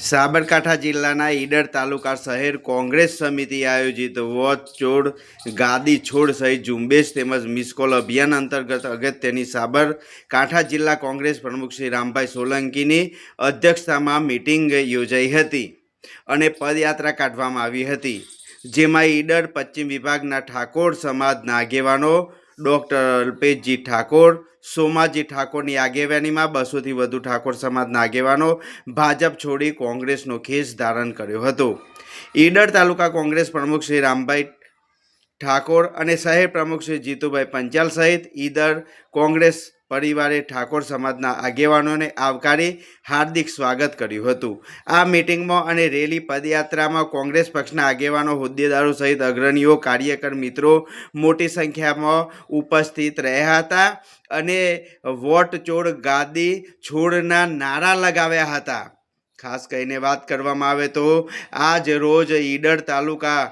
સાબરકાંઠા જિલ્લાના ઈડર તાલુકા શહેર કોંગ્રેસ સમિતિ આયોજિત વોચ છોડ ગાદી છોડ સહિત ઝુંબેશ તેમજ મિસકોલ અભિયાન અંતર્ગત અગત્યની સાબરકાંઠા જિલ્લા કોંગ્રેસ પ્રમુખ શ્રી રામભાઈ સોલંકીની અધ્યક્ષતામાં મિટિંગ યોજાઈ હતી અને પદયાત્રા કાઢવામાં આવી હતી, જેમાં ઈડર પશ્ચિમ વિભાગના ઠાકોર સમાજના આગેવાનો ડૉક્ટર અલ્પેશજી ઠાકોર, સોમાજી ઠાકોરની આગેવાનીમાં 200થી વધુ ઠાકોર સમાજના આગેવાનો ભાજપ છોડી કોંગ્રેસનો ખેસ ધારણ કર્યો હતો. ઈડર તાલુકા કોંગ્રેસ પ્રમુખ શ્રી રામભાઈ ઠાકોર અને શહેર પ્રમુખ શ્રી જીતુભાઈ પંચાલ સહિત ઈડર કોંગ્રેસ પરિવારે ઠાકોર સમાજના આગેવાનોને આવકારી હાર્દિક સ્વાગત કર્યું હતું. આ મિટિંગમાં અને રેલી પદયાત્રામાં કોંગ્રેસ પક્ષના આગેવાનો, હોદ્દેદારો સહિત અગ્રણીઓ, કાર્યકર મિત્રો મોટી સંખ્યામાં ઉપસ્થિત રહ્યા હતા અને વોટ છોડ ગાદી છોડના નારા લગાવ્યા હતા. ખાસ કરીને વાત કરવામાં આવે તો આજ રોજ ઈડર તાલુકા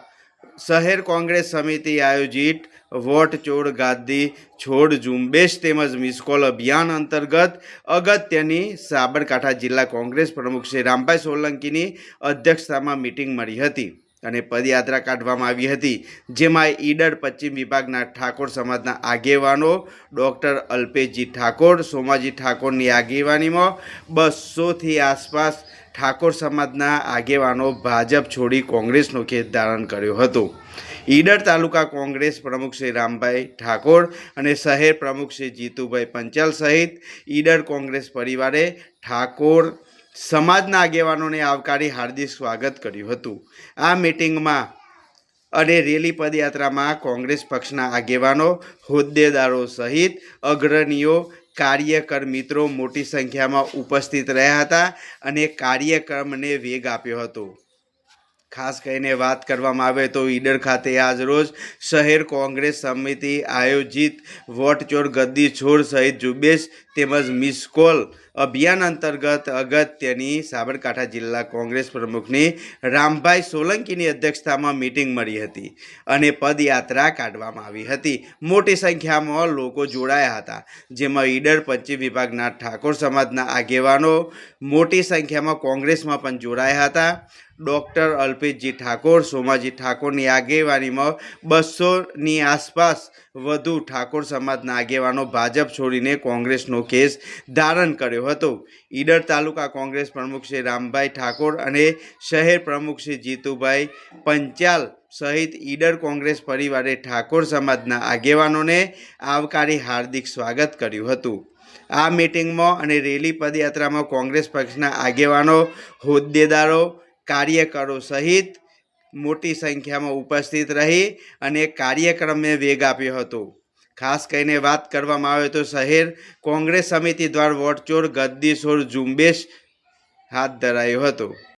શહેર કોંગ્રેસ સમિતિ આયોજિત વોટ છોડ ગાદી છોડ ઝુંબેશ તેમજ મિસકોલ અભિયાન અંતર્ગત અગત્યની સાબરકાંઠા જિલ્લા કોંગ્રેસ પ્રમુખ શ્રી રામભાઈ સોલંકીની અધ્યક્ષતામાં મિટિંગ મળી હતી અને પદયાત્રા કાઢવામાં આવી હતી, જેમાં ઈડર પશ્ચિમ વિભાગના ઠાકોર સમાજના આગેવાનો ડૉક્ટર અલ્પેશજી ઠાકોર, સોમાજી ઠાકોરની આગેવાનીમાં 200થી આસપાસ ઠાકોર સમાજના આગેવાનો ભાજપ છોડી કોંગ્રેસનો ખેસ ધારણ કર્યો હતો. ઈડર તાલુકા કોંગ્રેસ પ્રમુખ શ્રી રામભાઈ ઠાકોર અને શહેર પ્રમુખ શ્રી જીતુભાઈ પંચાલ સહિત ઈડર કોંગ્રેસ પરિવારે ઠાકોર સમાજના આગેવાનોને આવકારી હાર્દિક સ્વાગત કર્યું હતું. આ મિટિંગમાં અને રેલી પદયાત્રામાં કોંગ્રેસ પક્ષના આગેવાનો, હોદ્દેદારો સહિત અગ્રણીઓ, કાર્યકર મિત્રો મોટી સંખ્યામાં ઉપસ્થિત રહ્યા હતા અને કાર્યક્રમને વેગ આપ્યો હતો. ખાસ કરીને વાત કરવામાં આવે તો ઈડર ખાતે આજ રોજ શહેર કોંગ્રેસ સમિતિ આયોજિત વોટ છોડ ગાદી છોડ સહિત ઝુંબેશ તેમજ મિસકોલ અભિયાન અંતર્ગત અગત્યની સાબરકાંઠા જિલ્લા કોંગ્રેસ પ્રમુખની રામભાઈ સોલંકીની અધ્યક્ષતામાં મિટિંગ મળી હતી અને પદયાત્રા કાઢવામાં આવી હતી. મોટી સંખ્યામાં લોકો જોડાયા હતા, જેમાં ઈડર પશ્ચિમ વિભાગના ઠાકોર સમાજના આગેવાનો મોટી સંખ્યામાં કોંગ્રેસમાં પણ જોડાયા હતા. ડૉક્ટર અલ્પેશજી ઠાકોર, સોમાજી ઠાકોરની આગેવાનીમાં 200ની આસપાસ વધુ ઠાકોર સમાજના આગેવાનો ભાજપ છોડીને કોંગ્રેસનો ખેસ ધારણ કર્યો હતો. ઈડર તાલુકા કોંગ્રેસ પ્રમુખ શ્રી રામભાઈ ઠાકોર અને શહેર પ્રમુખ શ્રી જીતુભાઈ પંચાલ સહિત ઈડર કોંગ્રેસ પરિવારે ઠાકોર સમાજના આગેવાનોને આવકારી હાર્દિક સ્વાગત કર્યું હતું. આ મિટિંગમાં અને રેલી પદયાત્રામાં કોંગ્રેસ પક્ષના આગેવાનો, હોદ્દેદારો, કાર્યકરો સહિત મોટી સંખ્યામાં ઉપસ્થિત રહી અને કાર્યક્રમને વેગ આપ્યો હતો. ખાસ કરીને વાત કરવામાં આવે તો શહેર કોંગ્રેસ સમિતિ દ્વારા વોટ છોડ ગાદી છોડ ઝુંબેશ હાથ ધરાયો હતો.